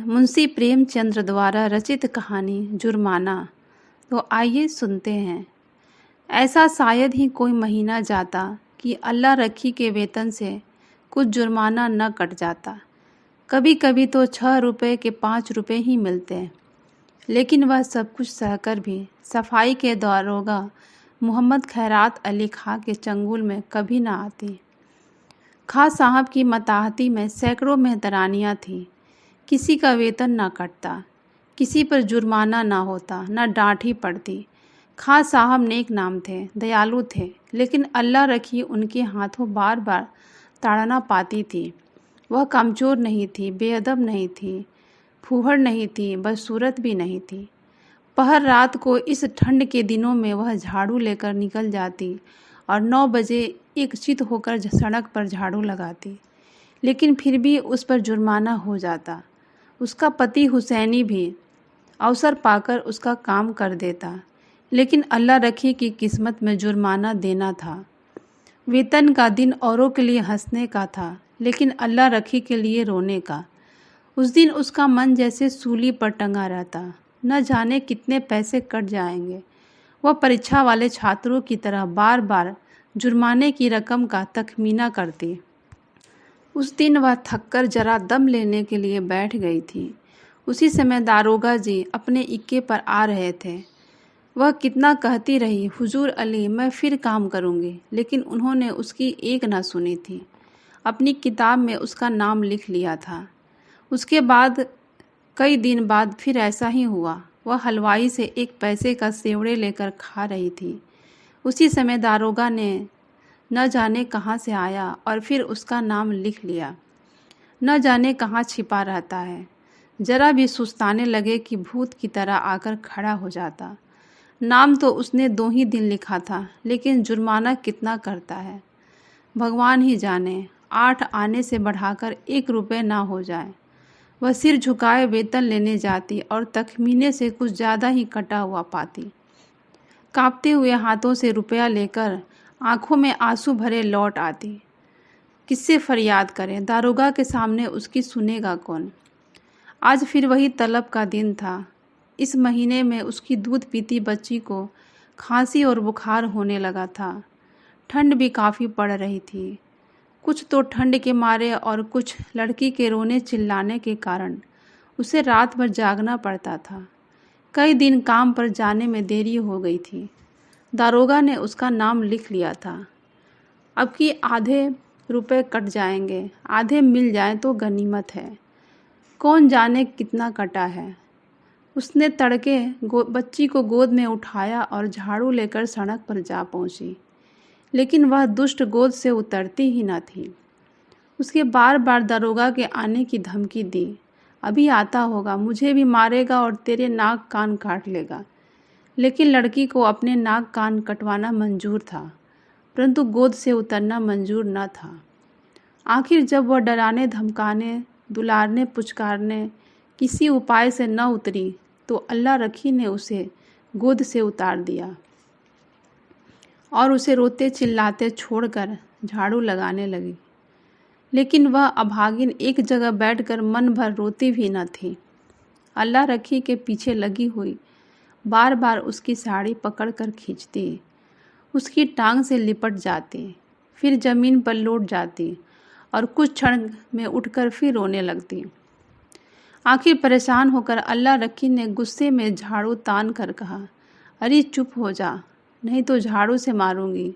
मुंशी प्रेमचंद्र द्वारा रचित कहानी जुर्माना। तो आइए सुनते हैं। ऐसा शायद ही कोई महीना जाता कि अल्लाह रखी के वेतन से कुछ जुर्माना न कट जाता। कभी कभी तो 6 रुपये के 5 रुपये ही मिलते हैं, लेकिन वह सब कुछ सहकर भी सफाई के दारोगा मोहम्मद खैरात अली खां के चंगुल में कभी न आती। खां साहब की मताहती में सैकड़ों मेहतरानियाँ थीं। किसी का वेतन ना कटता, किसी पर जुर्माना ना होता, ना डांट ही पड़ती। खां साहब नेक नाम थे, दयालु थे, लेकिन अल्लाह रखी उनके हाथों बार बार ताड़ना पाती थी। वह कमज़ोर नहीं थी, बेअदब नहीं थी, फूहड़ नहीं थी, बदसूरत भी नहीं थी। पहर रात को इस ठंड के दिनों में वह झाड़ू लेकर निकल जाती और 9 बजे एकचित होकर सड़क पर झाड़ू लगाती, लेकिन फिर भी उस पर जुर्माना हो जाता। उसका पति हुसैनी भी अवसर पाकर उसका काम कर देता, लेकिन अल्लाह रखी की किस्मत में जुर्माना देना था। वेतन का दिन औरों के लिए हंसने का था, लेकिन अल्लाह रखी के लिए रोने का। उस दिन उसका मन जैसे सूली पर टंगा रहता, न जाने कितने पैसे कट जाएंगे। वह परीक्षा वाले छात्रों की तरह बार बार जुर्माने की रकम का तखमीना करती। उस दिन वह थककर जरा दम लेने के लिए बैठ गई थी। उसी समय दारोगा जी अपने इक्के पर आ रहे थे। वह कितना कहती रही, हुजूर अली मैं फिर काम करूँगी, लेकिन उन्होंने उसकी एक ना सुनी थी। अपनी किताब में उसका नाम लिख लिया था। उसके बाद कई दिन बाद फिर ऐसा ही हुआ। वह हलवाई से 1 पैसे का सेवड़े लेकर खा रही थी। उसी समय दारोगा ने न जाने कहाँ से आया और फिर उसका नाम लिख लिया। न जाने कहाँ छिपा रहता है। जरा भी सुस्ताने लगे कि भूत की तरह आकर खड़ा हो जाता। नाम तो उसने 2 ही दिन लिखा था, लेकिन जुर्माना कितना करता है भगवान ही जाने। 8 आने से बढ़ाकर 1 रुपये ना हो जाए। वह सिर झुकाए वेतन लेने जाती और तखमीने से कुछ ज़्यादा ही कटा हुआ पाती। कांपते हुए हाथों से रुपया लेकर आंखों में आंसू भरे लौट आती। किससे फरियाद करें? दारोगा के सामने उसकी सुनेगा कौन? आज फिर वही तलब का दिन था। इस महीने में उसकी दूध पीती बच्ची को खांसी और बुखार होने लगा था। ठंड भी काफ़ी पड़ रही थी। कुछ तो ठंड के मारे और कुछ लड़की के रोने चिल्लाने के कारण उसे रात भर जागना पड़ता था। कई दिन काम पर जाने में देरी हो गई थी। दारोगा ने उसका नाम लिख लिया था। अब कि आधे रुपए कट जाएंगे, आधे मिल जाएं तो गनीमत है। कौन जाने कितना कटा है। उसने तड़के बच्ची को गोद में उठाया और झाड़ू लेकर सड़क पर जा पहुंची, लेकिन वह दुष्ट गोद से उतरती ही न थी। उसके बार बार दारोगा के आने की धमकी दी। अभी आता होगा, मुझे भी मारेगा और तेरे नाक कान काट लेगा। लेकिन लड़की को अपने नाक कान कटवाना मंजूर था, परंतु गोद से उतरना मंजूर न था। आखिर जब वह डराने धमकाने दुलारने पुचकारने किसी उपाय से न उतरी, तो अल्लाह रखी ने उसे गोद से उतार दिया और उसे रोते चिल्लाते छोड़कर झाड़ू लगाने लगी। लेकिन वह अभागिन एक जगह बैठकर मन भर रोती भी न थी। अल्लाह रखी के पीछे लगी हुई बार बार उसकी साड़ी पकड़कर खींचती, उसकी टांग से लिपट जाती, फिर ज़मीन पर लौट जाती और कुछ क्षण में उठकर फिर रोने लगती। आखिर परेशान होकर अल्लाह रखी ने गुस्से में झाड़ू तान कर कहा, अरे चुप हो जा, नहीं तो झाड़ू से मारूंगी,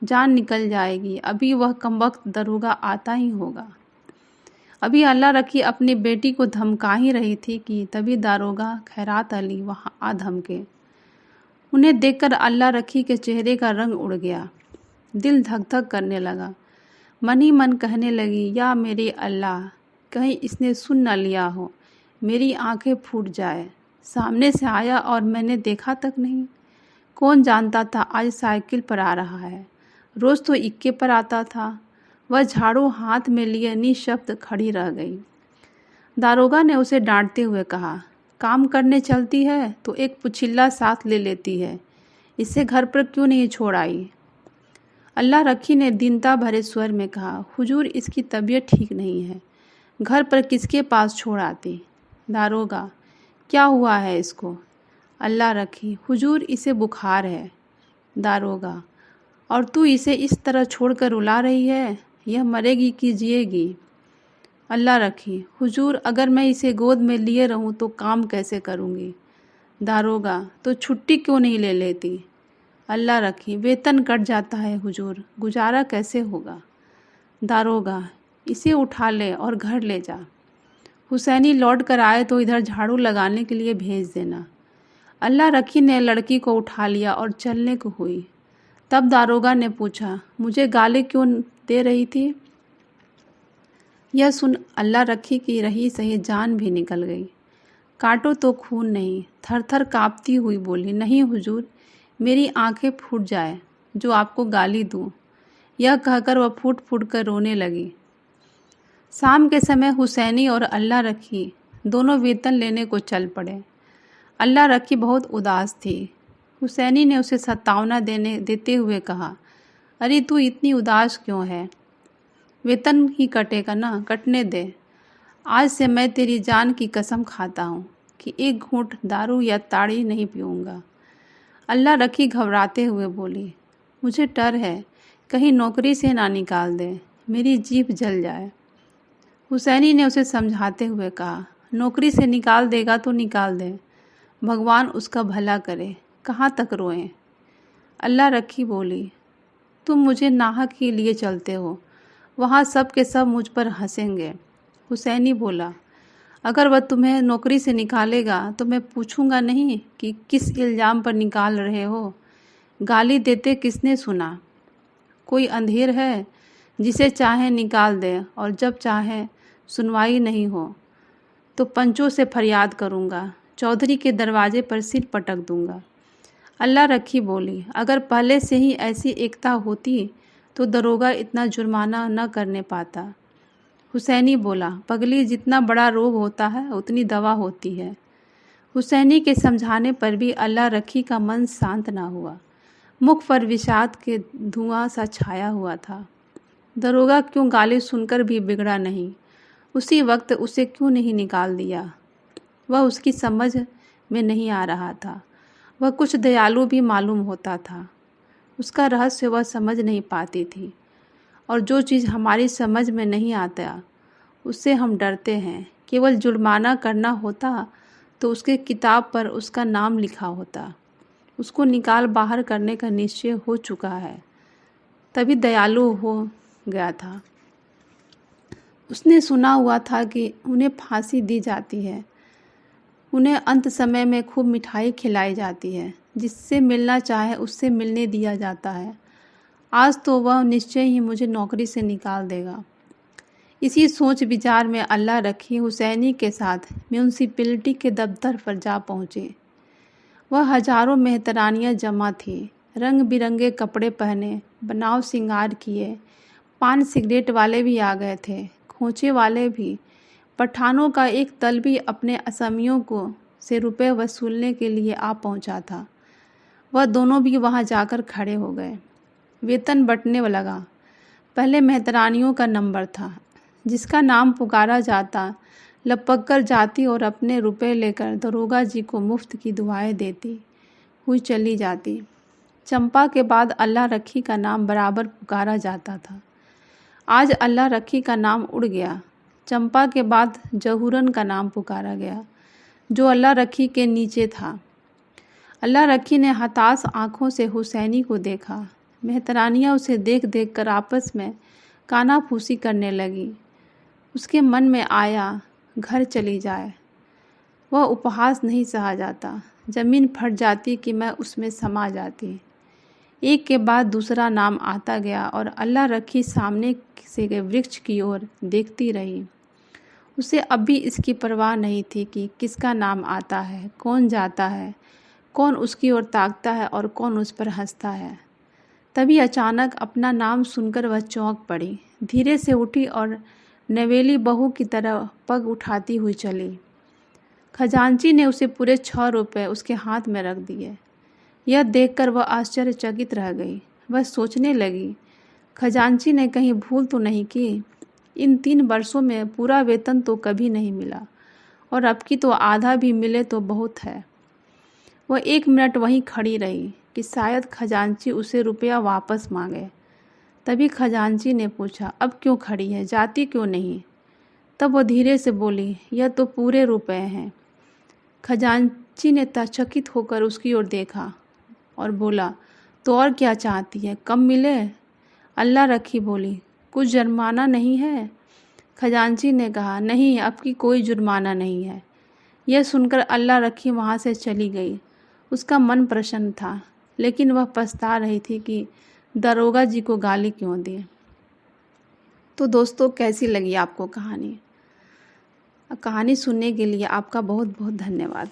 जान निकल जाएगी। अभी वह कमबख्त दरोगा आता ही होगा। अभी अल्लाह रखी अपनी बेटी को धमका ही रही थी कि तभी दारोगा खैरात अली वहाँ आ धमके। उन्हें देखकर अल्लाह रखी के चेहरे का रंग उड़ गया। दिल धक धक करने लगा। मन ही मन कहने लगी, या मेरे अल्लाह, कहीं इसने सुन न लिया हो, मेरी आंखें फूट जाए। सामने से आया और मैंने देखा तक नहीं। कौन जानता था आज साइकिल पर आ रहा है, रोज़ तो इक्के पर आता था। वह झाड़ू हाथ में लिए निःशब्द खड़ी रह गई। दारोगा ने उसे डांटते हुए कहा, काम करने चलती है तो एक पुछिल्ला साथ ले लेती है, इसे घर पर क्यों नहीं छोड़ आई? अल्लाह रखी ने दीनता भरे स्वर में कहा, हुजूर इसकी तबीयत ठीक नहीं है, घर पर किसके पास छोड़ आती? दारोगा, क्या हुआ है इसको? अल्लाह रखी, हुजूर इसे बुखार है। दारोगा, और तू इसे इस तरह छोड़कर रुला रही है, यह मरेगी कि जिएगी? अल्लाह रखी, हुजूर अगर मैं इसे गोद में लिए रहूं तो काम कैसे करूंगी? दारोगा, तो छुट्टी क्यों नहीं ले लेती? अल्लाह रखी, वेतन कट जाता है हुजूर, गुजारा कैसे होगा? दारोगा, इसे उठा ले और घर ले जा। हुसैनी लौट कर आए तो इधर झाड़ू लगाने के लिए भेज देना। अल्लाह रखी ने लड़की को उठा लिया और चलने को हुई। तब दारोगा ने पूछा, मुझे गाली क्यों दे रही थी? यह सुन अल्लाह रखी की रही सही जान भी निकल गई। काटो तो खून नहीं, थर थर काँपती हुई बोली, नहीं हुजूर, मेरी आंखें फूट जाए जो आपको गाली दूं। यह कहकर वह फूट फूट कर रोने लगी। शाम के समय हुसैनी और अल्लाह रखी दोनों वेतन लेने को चल पड़े। अल्लाह रखी बहुत उदास थी। हुसैनी ने उसे सतावना देते हुए कहा, अरे तू इतनी उदास क्यों है? वेतन ही कटेगा ना, कटने दे। आज से मैं तेरी जान की कसम खाता हूँ कि एक घूंट दारू या ताड़ी नहीं पीऊँगा। अल्लाह रखी घबराते हुए बोली, मुझे डर है कहीं नौकरी से ना निकाल दे, मेरी जीभ जल जाए। हुसैनी ने उसे समझाते हुए कहा, नौकरी से निकाल देगा तो निकाल दे, भगवान उसका भला करे, कहाँ तक रोएं। अल्लाह रखी बोली, तुम मुझे नाहक के लिए चलते हो, वहाँ सब के सब मुझ पर हंसेंगे। हुसैनी बोला, अगर वह तुम्हें नौकरी से निकालेगा तो मैं पूछूंगा नहीं कि किस इल्ज़ाम पर निकाल रहे हो? गाली देते किसने सुना? कोई अंधेर है जिसे चाहे निकाल दे और जब चाहे सुनवाई नहीं हो तो पंचों से फरियाद करूंगा, चौधरी के दरवाजे पर सिर पटक दूंगा। अल्लाह रखी बोली, अगर पहले से ही ऐसी एकता होती तो दरोगा इतना जुर्माना न करने पाता। हुसैनी बोला, पगली, जितना बड़ा रोग होता है उतनी दवा होती है। हुसैनी के समझाने पर भी अल्लाह रखी का मन शांत ना हुआ। मुख पर विषाद के धुआं सा छाया हुआ था। दरोगा क्यों गाली सुनकर भी बिगड़ा नहीं? उसी वक्त उसे क्यों नहीं निकाल दिया? वह उसकी समझ में नहीं आ रहा था। वह कुछ दयालु भी मालूम होता था। उसका रहस्य वह समझ नहीं पाती थी। और जो चीज़ हमारी समझ में नहीं आता उससे हम डरते हैं। केवल जुर्माना करना होता तो उसके किताब पर उसका नाम लिखा होता। उसको निकाल बाहर करने का निश्चय हो चुका है, तभी दयालु हो गया था। उसने सुना हुआ था कि उन्हें फांसी दी जाती है, उन्हें अंत समय में खूब मिठाई खिलाई जाती है, जिससे मिलना चाहे उससे मिलने दिया जाता है। आज तो वह निश्चय ही मुझे नौकरी से निकाल देगा। इसी सोच विचार में अल्लाह रखी हुसैनी के साथ म्यूनसिपैलिटी के दफ्तर पर जा पहुँचे। वह हजारों मेहतरानियाँ जमा थी, रंग बिरंगे कपड़े पहने, बनाव सिंगार किए। पान सिगरेट वाले भी आ गए थे, खोचे वाले भी। पठानों का एक दल भी अपने असमियों को से रुपए वसूलने के लिए आ पहुंचा था। वह दोनों भी वहां जाकर खड़े हो गए। वेतन बंटने लगा। पहले मेहतरानियों का नंबर था, जिसका नाम पुकारा जाता लपक कर जाती और अपने रुपए लेकर दरोगा जी को मुफ्त की दुआएं देती हुई चली जाती। चंपा के बाद अल्लाह रखी का नाम बराबर पुकारा जाता था। आज अल्लाह रखी का नाम उड़ गया। चंपा के बाद जहूरन का नाम पुकारा गया, जो अल्लाह रखी के नीचे था। अल्लाह रखी ने हताश आंखों से हुसैनी को देखा। मेहतरानियाँ उसे देख देख कर आपस में कानाफूसी करने लगी। उसके मन में आया घर चली जाए। वह उपहास नहीं सहा जाता। ज़मीन फट जाती कि मैं उसमें समा जाती। एक के बाद दूसरा नाम आता गया और अल्लाह रखी सामने से वृक्ष की ओर देखती रही। उसे अब भी इसकी परवाह नहीं थी कि किसका नाम आता है, कौन जाता है, कौन उसकी ओर ताकता है और कौन उस पर हंसता है। तभी अचानक अपना नाम सुनकर वह चौंक पड़ी। धीरे से उठी और नवेली बहू की तरह पग उठाती हुई चली। खजांची ने उसे पूरे 6 रुपए उसके हाथ में रख दिए। यह देखकर वह आश्चर्यचकित रह गई। वह सोचने लगी, खजांची ने कहीं भूल तो नहीं की? इन 3 वर्षों में पूरा वेतन तो कभी नहीं मिला और अब की तो आधा भी मिले तो बहुत है। वह 1 मिनट वहीं खड़ी रही कि शायद खजांची उसे रुपया वापस मांगे। तभी खजांची ने पूछा, अब क्यों खड़ी है, जाती क्यों नहीं? तब वह धीरे से बोली, यह तो पूरे रुपए हैं। खजांची ने चकित होकर उसकी ओर देखा और बोला, तो और क्या चाहती है, कम मिले? अल्लाह रखी बोली, कुछ जुर्माना नहीं है? खजांची ने कहा, नहीं, अब की कोई जुर्माना नहीं है। यह सुनकर अल्लाह रखी वहाँ से चली गई। उसका मन प्रसन्न था, लेकिन वह पछता रही थी कि दरोगा जी को गाली क्यों दी। तो दोस्तों, कैसी लगी आपको कहानी? कहानी सुनने के लिए आपका बहुत बहुत धन्यवाद।